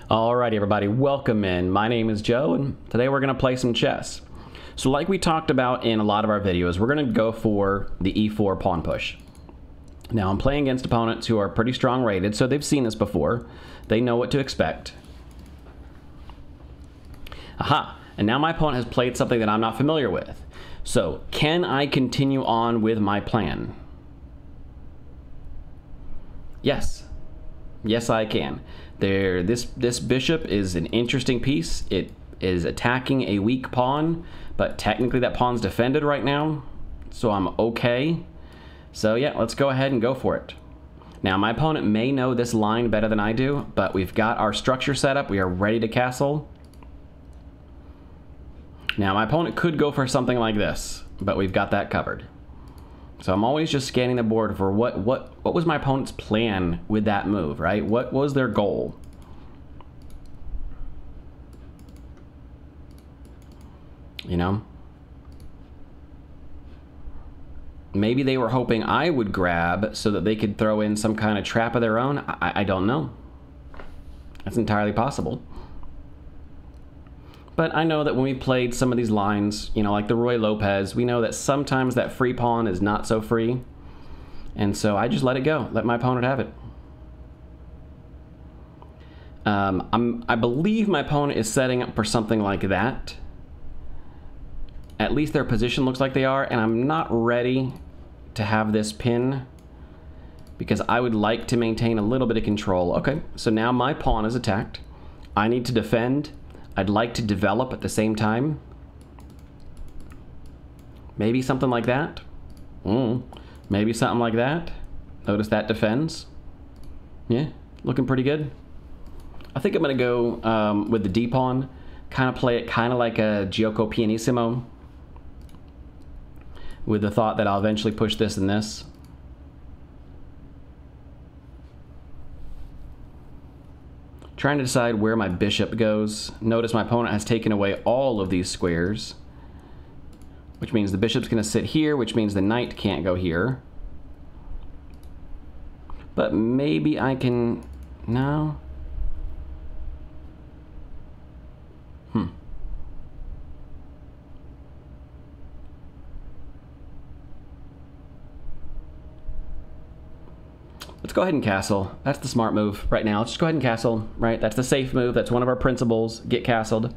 Alright everybody, welcome in. My name is Joe and today we're going to play some chess. So like we talked about in a lot of our videos, we're going to go for the e4 pawn push. Now I'm playing against opponents who are pretty strong rated, so they've seen this before. They know what to expect. Aha! And now my opponent has played something that I'm not familiar with. So can I continue on with my plan? Yes. Yes, I can. This bishop is an interesting piece. It is attacking a weak pawn, but technically that pawn's defended right now, so I'm okay. So yeah, let's go ahead and go for it. Now my opponent may know this line better than I do, but we've got our structure set up. We are ready to castle. Now my opponent could go for something like this, but we've got that covered. So I'm always just scanning the board for what was my opponent's plan with that move, right? What was their goal? You know? Maybe they were hoping I would grab so that they could throw in some kind of trap of their own. I don't know. That's entirely possible. But I know that when we played some of these lines, you know, like the Ruy Lopez, we know that sometimes that free pawn is not so free. And so I just let it go. Let my opponent have it. I believe my opponent is setting up for something like that. At least their position looks like they are, and I'm not ready to have this pin because I would like to maintain a little bit of control. Okay, so now my pawn is attacked. I need to defend. I'd like to develop at the same time. Maybe something like that. Maybe something like that. Notice that defends. Yeah, looking pretty good. I think I'm going to go with the d-pawn. Kind of play it kind of like a Gioco Pianissimo, with the thought that I'll eventually push this and this. Trying to decide where my bishop goes. Notice my opponent has taken away all of these squares, which means the bishop's going to sit here, which means the knight can't go here. But maybe I can... No. Let's go ahead and castle. That's the smart move right now. Let's just go ahead and castle, right? That's the safe move. That's one of our principles. Get castled.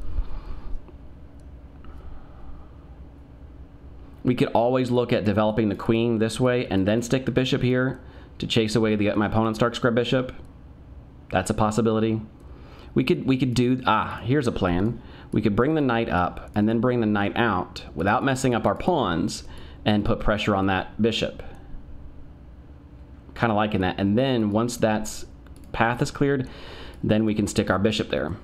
We could always look at developing the queen this way and then stick the bishop here to chase away my opponent's dark square bishop. That's a possibility. We could do... here's a plan. We could bring the knight up and then bring the knight out without messing up our pawns and put pressure on that bishop. Kind of liking that. And then once that path is cleared, then we can stick our bishop there.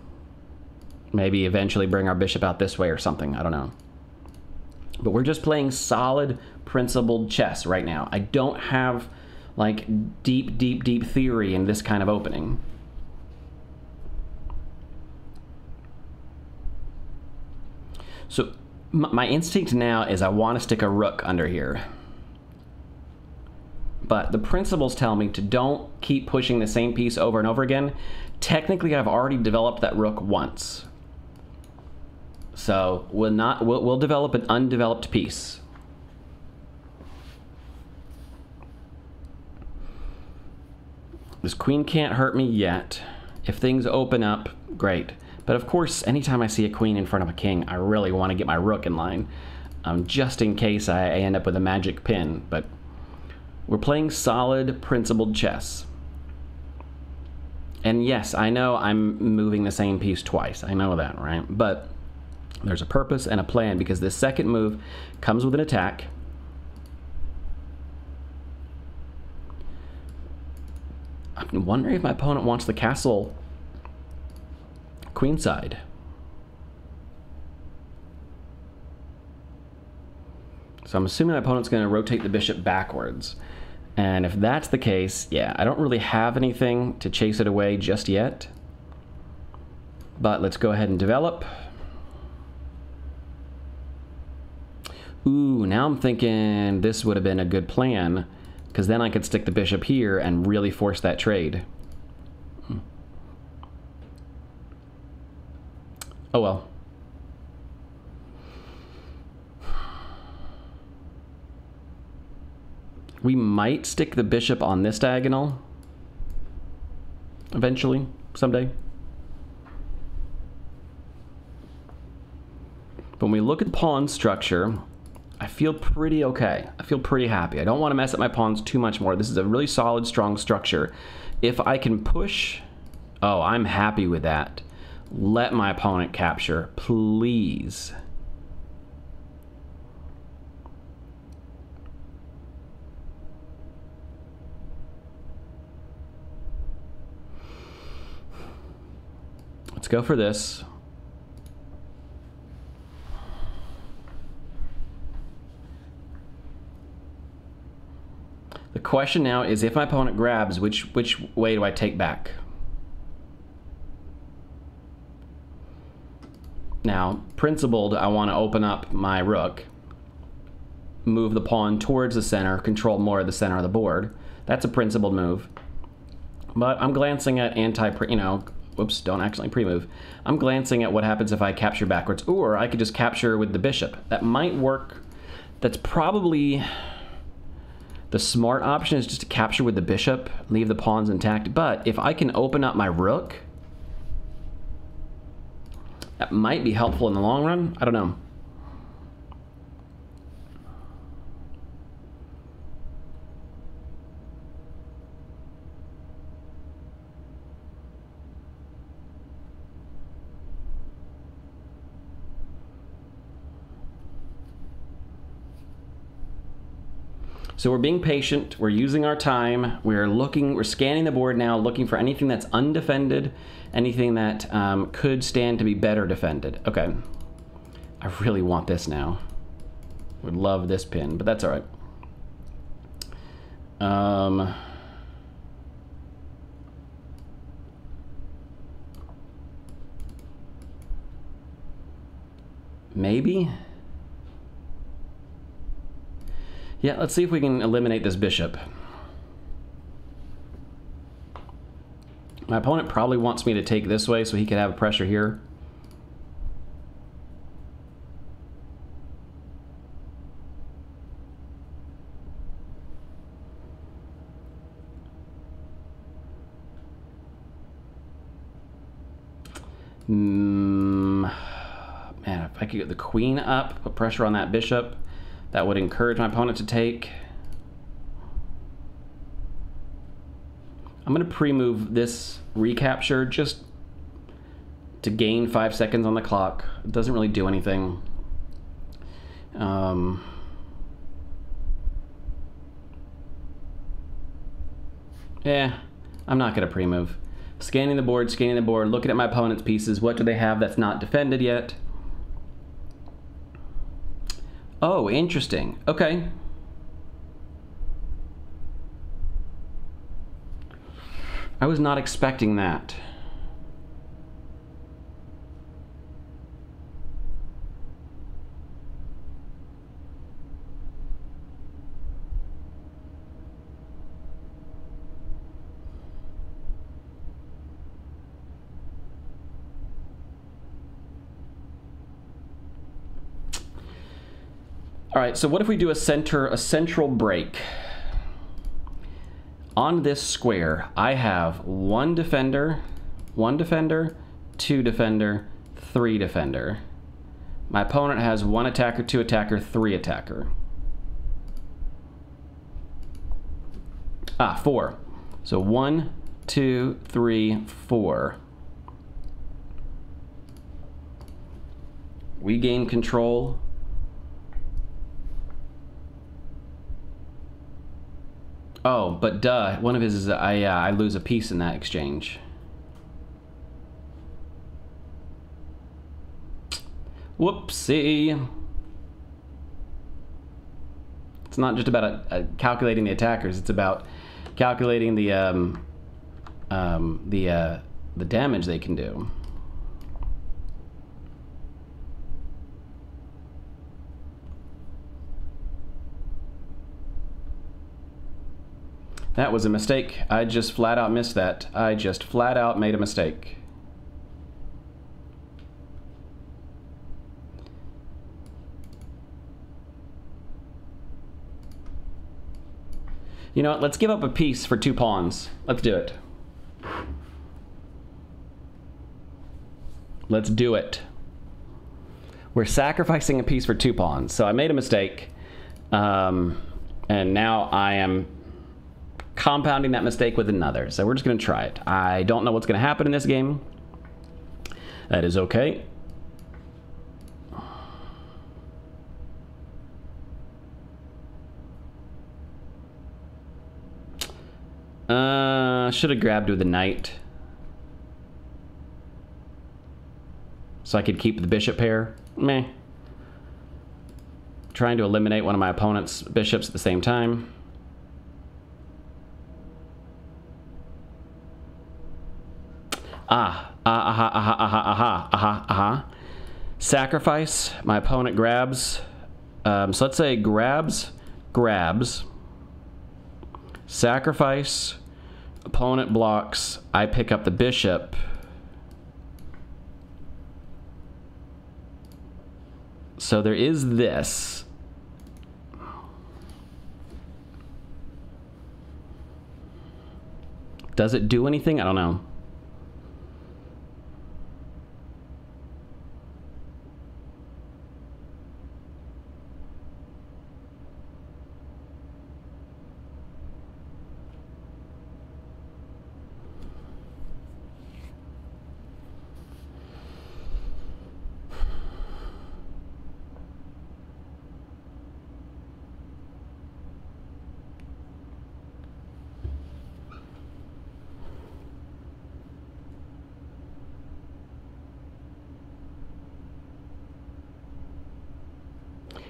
Maybe eventually bring our bishop out this way or something. I don't know. But we're just playing solid, principled chess right now. I don't have like deep theory in this kind of opening. So my instinct now is I want to stick a rook under here. But the principles tell me to don't keep pushing the same piece over and over again. Technically, I've already developed that rook once. So we'll develop an undeveloped piece. This queen can't hurt me yet. If things open up, great. But of course, anytime I see a queen in front of a king, I really want to get my rook in line. Just in case I end up with a magic pin. But we're playing solid, principled chess. And yes, I know I'm moving the same piece twice. I know that, right? But there's a purpose and a plan because this second move comes with an attack. I'm wondering if my opponent wants the castle queenside. So I'm assuming my opponent's going to rotate the bishop backwards. And if that's the case, yeah, I don't really have anything to chase it away just yet. But let's go ahead and develop. Ooh, now I'm thinking this would have been a good plan, because then I could stick the bishop here and really force that trade. Oh well. We might stick the bishop on this diagonal eventually, someday. But when we look at pawn structure, I feel pretty okay. I feel pretty happy. I don't want to mess up my pawns too much more. This is a really solid, strong structure. If I can push, oh, I'm happy with that. Let my opponent capture, please. Let's go for this. The question now is, if my opponent grabs, which way do I take back? Now, principled, I want to open up my rook, move the pawn towards the center, control more of the center of the board. That's a principled move. But I'm glancing at whoops, don't accidentally pre-move. I'm glancing at what happens if I capture backwards, or I could just capture with the bishop. That might work. That's probably the smart option, is just to capture with the bishop, leave the pawns intact. But if I can open up my rook, that might be helpful in the long run. I don't know. So we're being patient, we're using our time, we're scanning the board now, looking for anything that's undefended, anything that could stand to be better defended. Okay, I really want this now. Would love this pin, but that's all right. Maybe? Yeah, let's see if we can eliminate this bishop. My opponent probably wants me to take this way so he could have pressure here. Man, if I could get the queen up, put pressure on that bishop, that would encourage my opponent to take. I'm going to pre-move this recapture just to gain 5 seconds on the clock. It doesn't really do anything. Yeah, I'm not going to pre-move. Scanning the board, looking at my opponent's pieces. What do they have that's not defended yet? Oh, interesting. Okay. I was not expecting that. All right, so what if we do a central break? On this square, I have one defender, two defender, three defender. My opponent has one attacker, two attacker, three attacker. Ah, four. So 1, 2, 3, 4. We gain control. Oh, but duh, one of his is I lose a piece in that exchange. Whoopsie. It's not just about calculating the attackers, it's about calculating the damage they can do. That was a mistake. I just flat out missed that. I just flat out made a mistake. You know what? Let's give up a piece for 2 pawns. Let's do it. Let's do it. We're sacrificing a piece for 2 pawns. So I made a mistake. And now I am compounding that mistake with another. So we're just going to try it. I don't know what's going to happen in this game. That is okay. Should have grabbed with the knight. So I could keep the bishop pair. Meh. Trying to eliminate one of my opponent's bishops at the same time. Sacrifice. My opponent grabs. So let's say grabs. Sacrifice. Opponent blocks. I pick up the bishop. So there is this. Does it do anything? I don't know.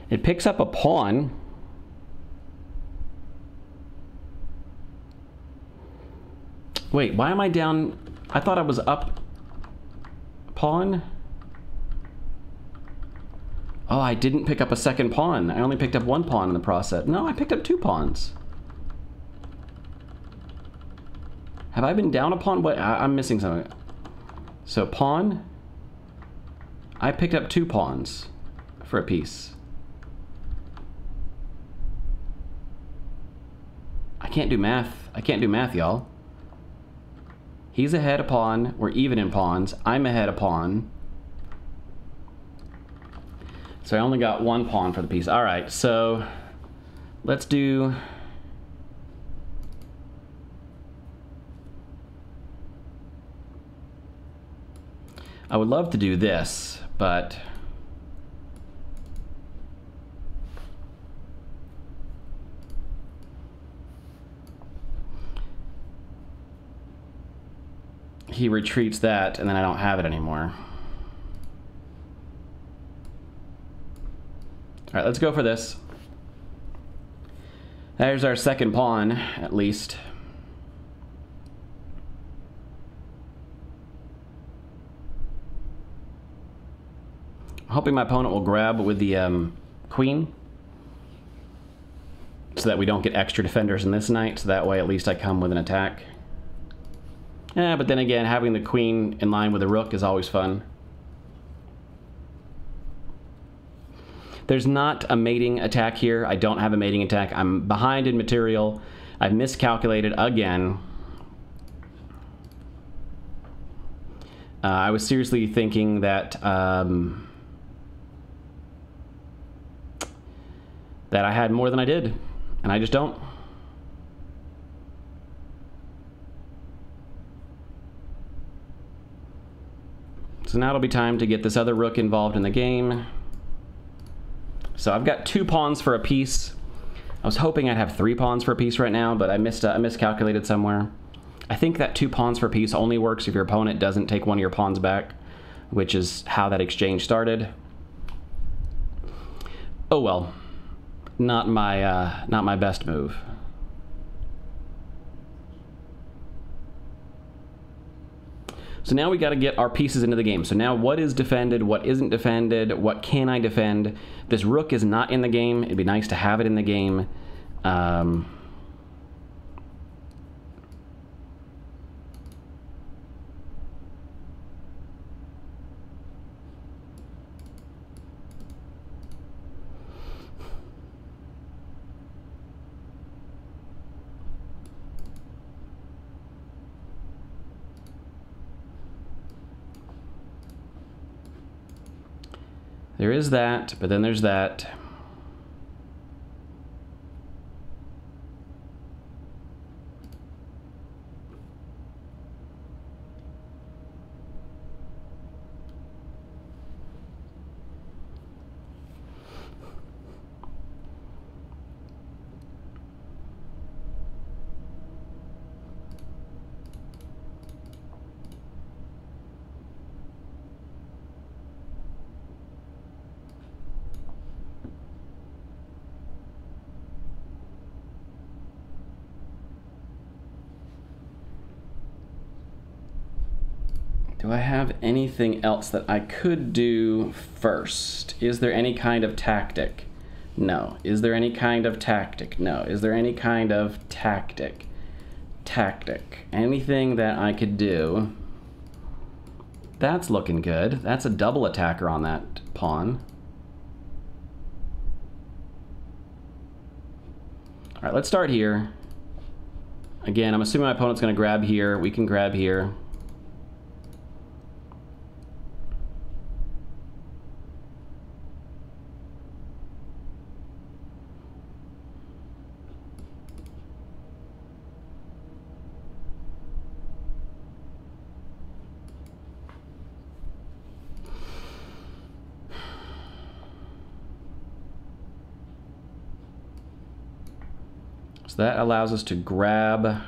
It picks up a pawn. Wait, why am I down? I thought I was up pawn. Oh, I didn't pick up a second pawn. I only picked up 1 pawn in the process. No, I picked up 2 pawns. Have I been down a pawn? What? I'm missing something. So pawn. I picked up 2 pawns for a piece. I can't do math. I can't do math, y'all. He's ahead a pawn. We're even in pawns. I'm ahead a pawn. So I only got 1 pawn for the piece. All right, so let's do... I would love to do this, but... he retreats that, and then I don't have it anymore. All right, let's go for this. There's our second pawn, at least. I'm hoping my opponent will grab with the queen, so that we don't get extra defenders in this knight, so that way at least I come with an attack. Yeah, but then again, having the queen in line with the rook is always fun. There's not a mating attack here. I don't have a mating attack. I'm behind in material. I've miscalculated again. I was seriously thinking that that I had more than I did, and I just don't. So now it'll be time to get this other rook involved in the game. So I've got 2 pawns for a piece. I was hoping I'd have 3 pawns for a piece right now, but I miscalculated somewhere. I think that 2 pawns for a piece only works if your opponent doesn't take one of your pawns back, which is how that exchange started. Oh well, not my best move. So now we got to get our pieces into the game. So now what is defended, what isn't defended, what can I defend? This rook is not in the game. It'd be nice to have it in the game. There is that, but then there's that. Do I have anything else that I could do first? Is there any kind of tactic? No. Is there any kind of tactic? No. Is there any kind of tactic? Tactic. Anything that I could do? That's looking good. That's a double attacker on that pawn. All right, let's start here. Again, I'm assuming my opponent's going to grab here. We can grab here. So that allows us to grab.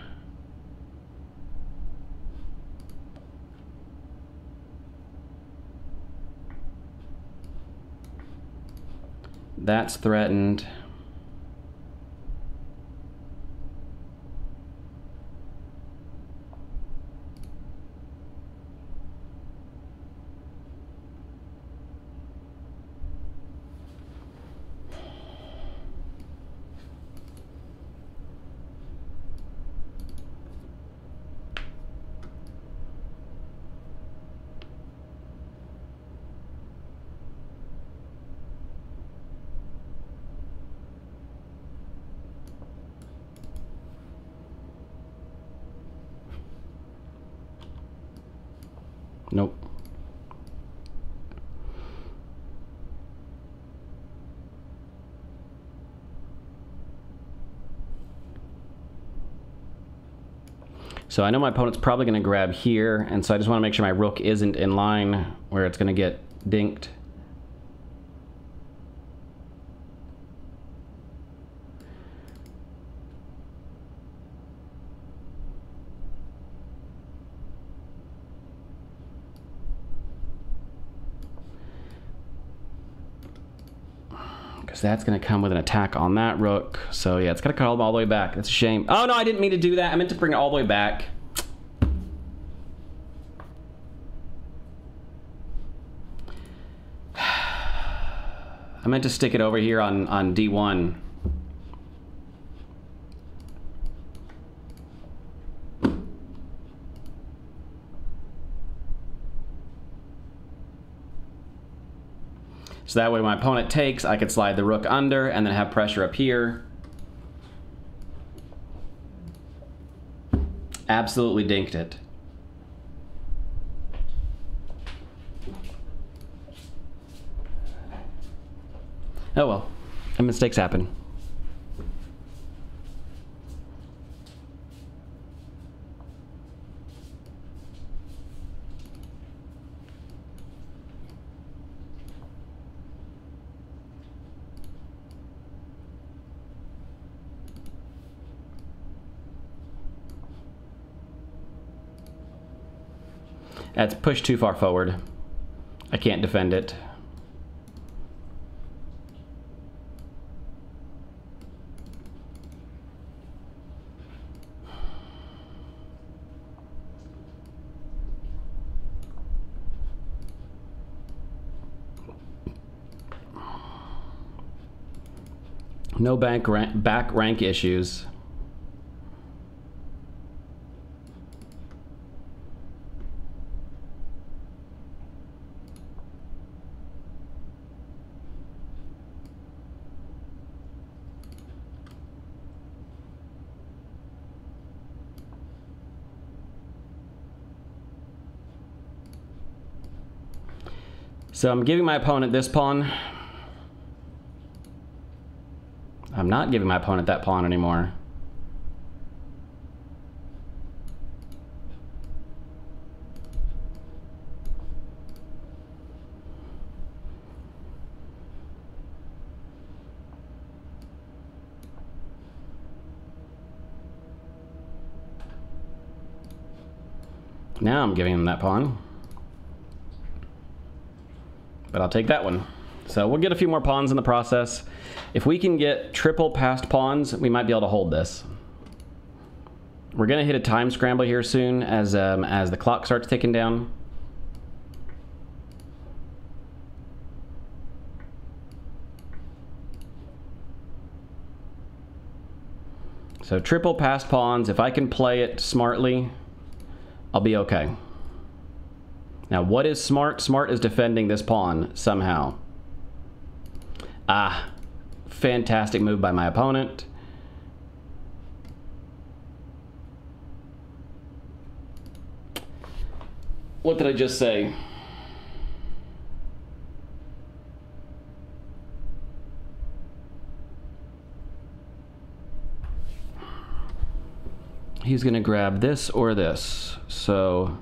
That's threatened. Nope. So I know my opponent's probably going to grab here, and so I just want to make sure my rook isn't in line where it's going to get dinked. That's going to come with an attack on that rook. So yeah, it's going to come all the way back. That's a shame. Oh no, I didn't mean to do that. I meant to bring it all the way back. I meant to stick it over here on D1. So that way my opponent takes, I could slide the rook under and then have pressure up here. Absolutely dinked it. Oh well, and mistakes happen. That's pushed too far forward. I can't defend it. No back rank issues. So I'm giving my opponent this pawn. I'm not giving my opponent that pawn anymore. Now I'm giving him that pawn. But I'll take that one. So we'll get a few more pawns in the process. If we can get triple passed pawns, we might be able to hold this. We're gonna hit a time scramble here soon as the clock starts ticking down. So triple passed pawns, if I can play it smartly, I'll be okay. Now what is smart? Smart is defending this pawn somehow. Ah, fantastic move by my opponent. What did I just say? He's gonna grab this or this. So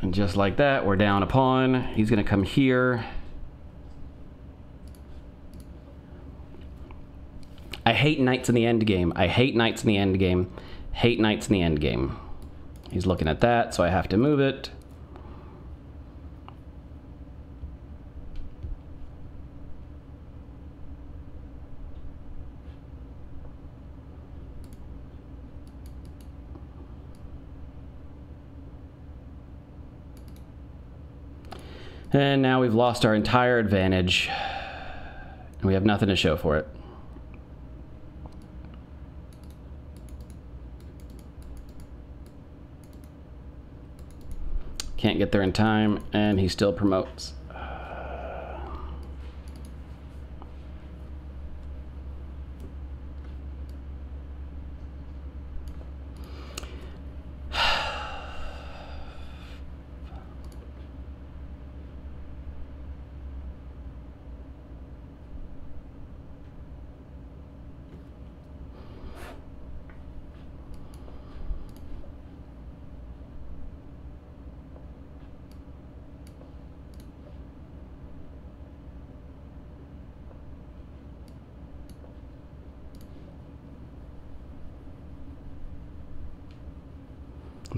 and just like that, we're down a pawn. He's gonna come here. I hate knights in the end game. I hate knights in the end game. Hate knights in the end game. He's looking at that, so I have to move it. And now we've lost our entire advantage, and we have nothing to show for it. Can't get there in time, and he still promotes.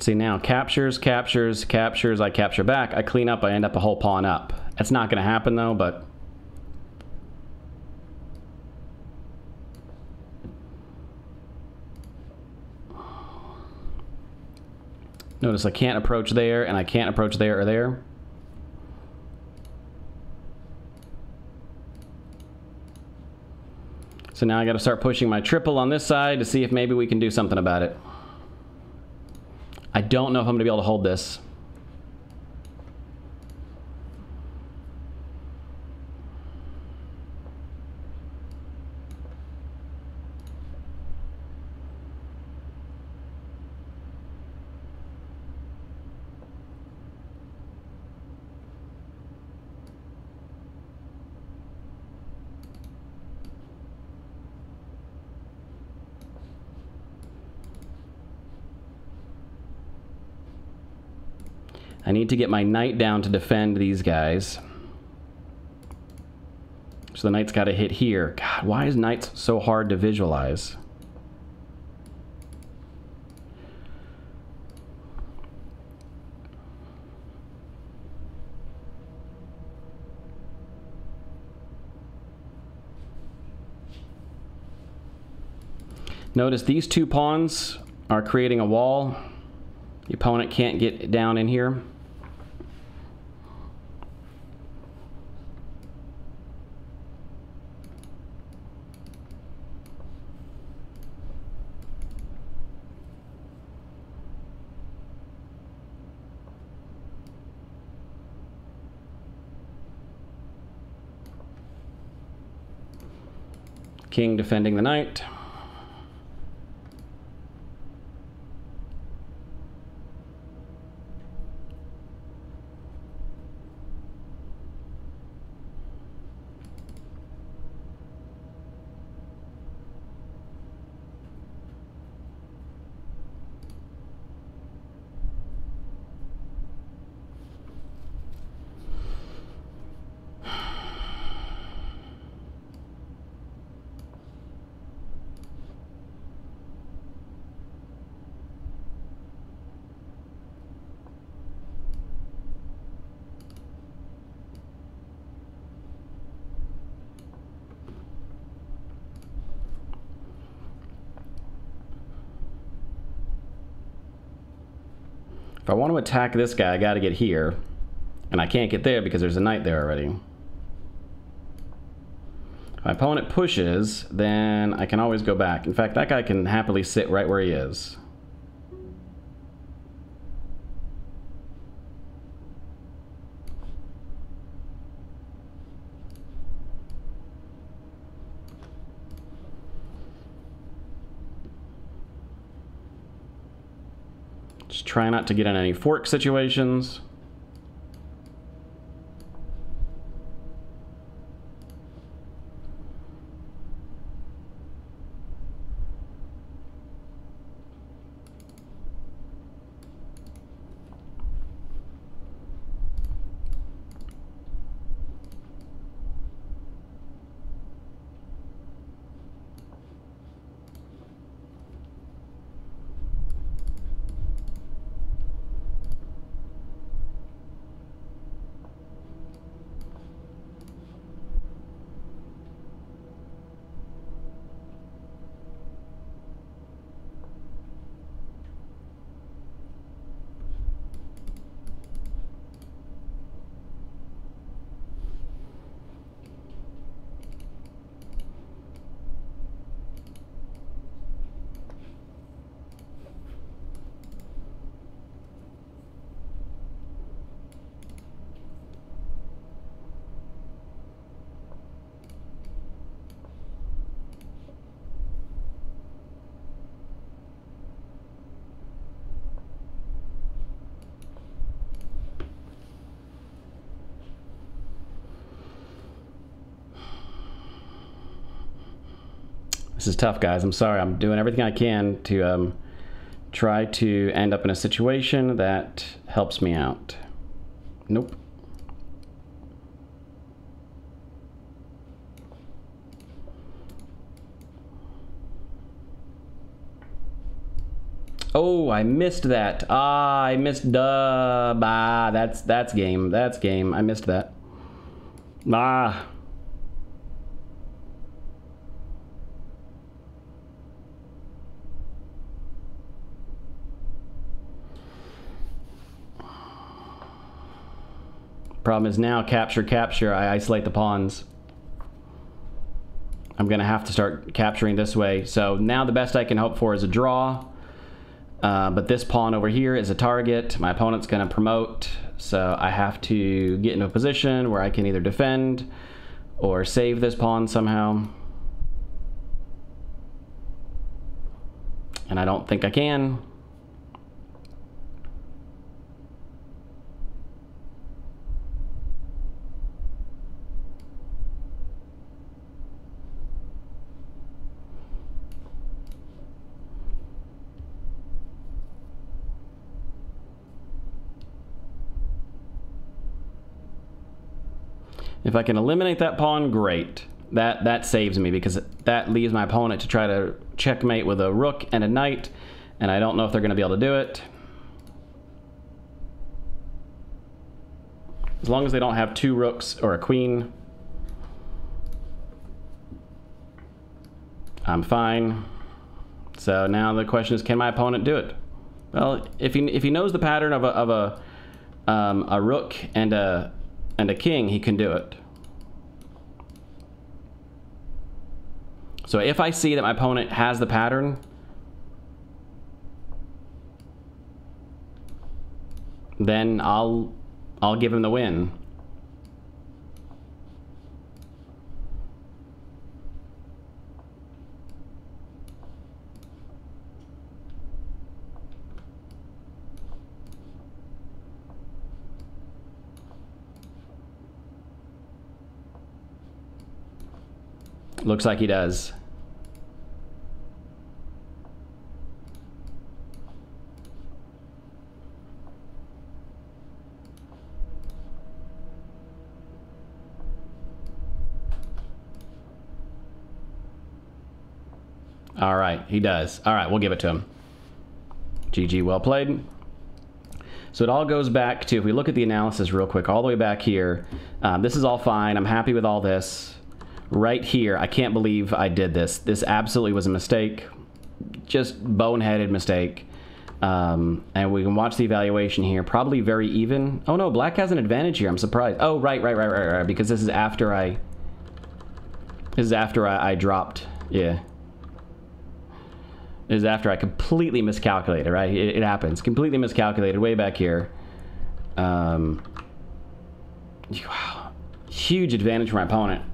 See now, captures, captures, captures, I capture back, I clean up, I end up a whole pawn up. That's not gonna happen though, but notice I can't approach there, and I can't approach there or there. So now I gotta start pushing my triple on this side to see if maybe we can do something about it. I don't know if I'm going to be able to hold this. I need to get my knight down to defend these guys. So the knight's got to hit here. God, why is knights so hard to visualize? Notice these two pawns are creating a wall. The opponent can't get down in here. King defending the knight. If I want to attack this guy, I got to get here. And I can't get there because there's a knight there already. If my opponent pushes, then I can always go back. In fact, that guy can happily sit right where he is. Just try not to get in any fork situations. This is tough, guys. I'm sorry. I'm doing everything I can to try to end up in a situation that helps me out. Nope. Oh, I missed that. Ah, I missed that's game. That's game. I missed that. Ah. Problem is now, capture, I isolate the pawns. I'm gonna have to start capturing this way. So now the best I can hope for is a draw. But this pawn over here is a target. My opponent's gonna promote. So I have to get into a position where I can either defend or save this pawn somehow. And I don't think I can. If I can eliminate that pawn, great. That saves me because that leaves my opponent to try to checkmate with a rook and a knight, and I don't know if they're going to be able to do it. As long as they don't have two rooks or a queen, I'm fine. So now the question is, can my opponent do it? Well, if he knows the pattern of a rook and a king, he can do it. So if I see that my opponent has the pattern, then I'll give him the win. Looks like he does. All right, he does. All right, we'll give it to him. GG, well played. So it all goes back to, if we look at the analysis real quick, all the way back here, this is all fine. I'm happy with all this. Right here, I can't believe I did this. This absolutely was a mistake. Just boneheaded mistake. And we can watch the evaluation here. Probably very even. Oh no, black has an advantage here. I'm surprised. Oh, right. Because this is after I... This is after I dropped. Yeah. This is after I completely miscalculated, right? It happens. Completely miscalculated way back here. Wow. Huge advantage for my opponent.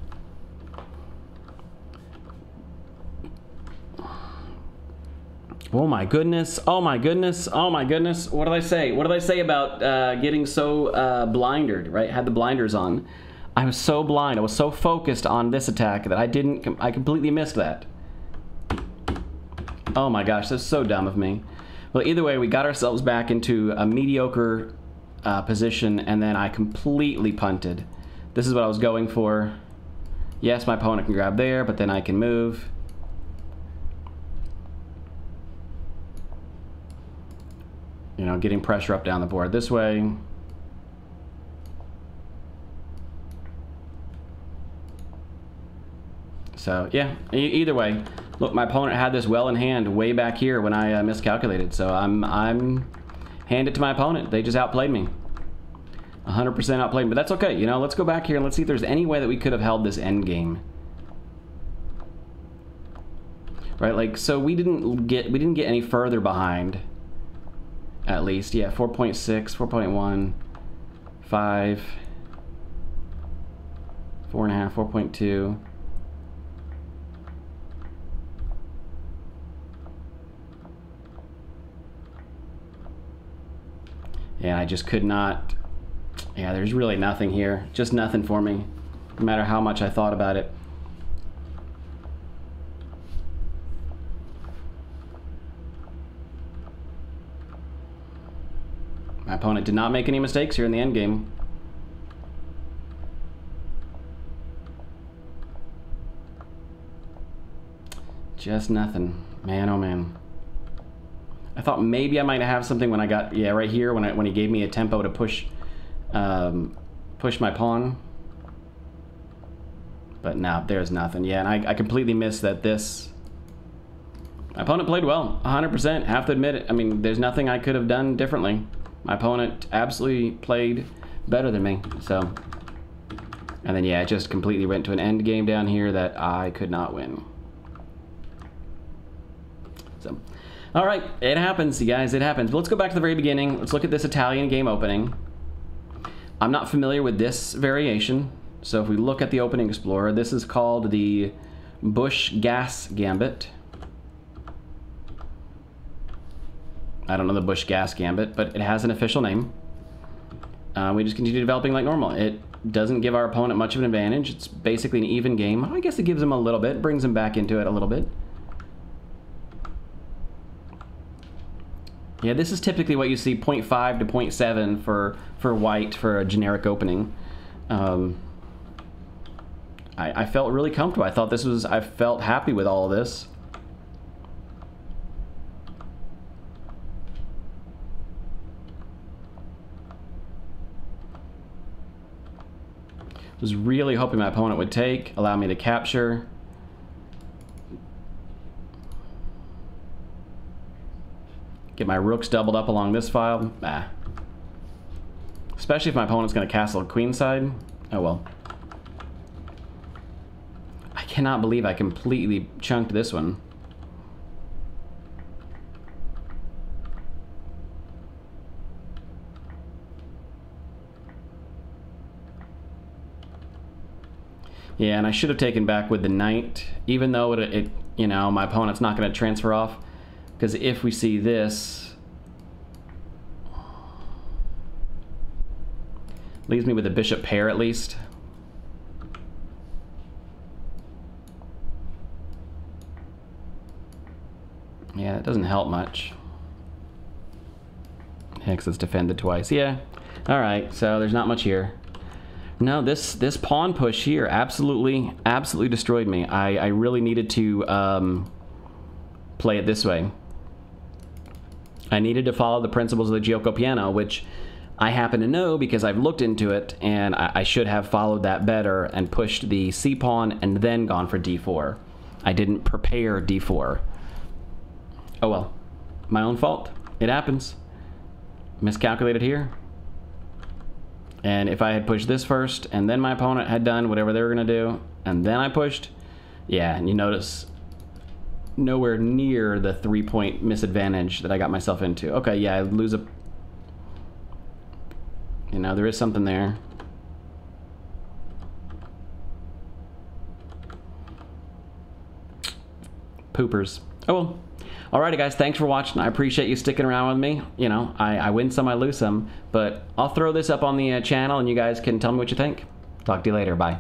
Oh my goodness. Oh my goodness. Oh my goodness. What did I say? What did I say about getting so blindered, right? Had the blinders on. I was so blind. I was so focused on this attack that I completely missed that. Oh my gosh, that's so dumb of me. Well, either way, we got ourselves back into a mediocre position, and then I completely punted. This is what I was going for. Yes, my opponent can grab there, but then I can move. You know, getting pressure up down the board this way. So, yeah, either way. Look, my opponent had this well in hand way back here when I miscalculated. So I'm hand it to my opponent. They just outplayed me. 100% outplayed me, but that's okay. You know, let's go back here and let's see if there's any way that we could have held this end game. Right, like, so we didn't get any further behind. At least, yeah, 4.6, 4.1, 5, 4.5, 4.2. Yeah, I just could not. Yeah, there's really nothing here. Just nothing for me, no matter how much I thought about it. My opponent did not make any mistakes here in the end game. Just nothing. Man, oh man. I thought maybe I might have something when I got, yeah, right here when he gave me a tempo to push my pawn. But no, there's nothing. Yeah, and I completely missed that this. My opponent played well, 100%. Have to admit it. I mean, there's nothing I could have done differently. My opponent absolutely played better than me. So, and then yeah, it just completely went to an end game down here that I could not win. So. All right, it happens, you guys, it happens. But let's go back to the very beginning. Let's look at this Italian game opening. I'm not familiar with this variation, so if we look at the opening explorer, this is called the Bush-Gas Gambit. I don't know the Bush-Gas Gambit, but it has an official name. We just continue developing like normal. It doesn't give our opponent much of an advantage. It's basically an even game. I guess it gives him a little bit, brings him back into it a little bit. Yeah, this is typically what you see, 0.5 to 0.7 for white for a generic opening. I felt really comfortable. I felt happy with all of this. Was really hoping my opponent would take, allow me to capture. Get my rooks doubled up along this file. Nah. Especially if my opponent's going to castle queenside. Oh well. I cannot believe I completely chunked this one. Yeah, and I should have taken back with the knight, even though it you know, my opponent's not going to transfer off. Because if we see this, leaves me with a bishop pair at least. Yeah, it doesn't help much. Because it's defended twice. Yeah. All right, so there's not much here. No, this pawn push here absolutely destroyed me. I really needed to play it this way. I needed to follow the principles of the Giuoco Piano, which I happen to know because I've looked into it, and I should have followed that better and pushed the c-pawn and then gone for d4. I didn't prepare d4. Oh well, my own fault. It happens. Miscalculated here. And if I had pushed this first, and then my opponent had done whatever they were going to do, and then I pushed, yeah, and you notice nowhere near the 3-point misadvantage that I got myself into. Okay, yeah, I lose a... You know, there is something there. Poopers. Oh well. Alrighty guys, thanks for watching. I appreciate you sticking around with me. You know, I win some, I lose some, but I'll throw this up on the channel and you guys can tell me what you think. Talk to you later, bye.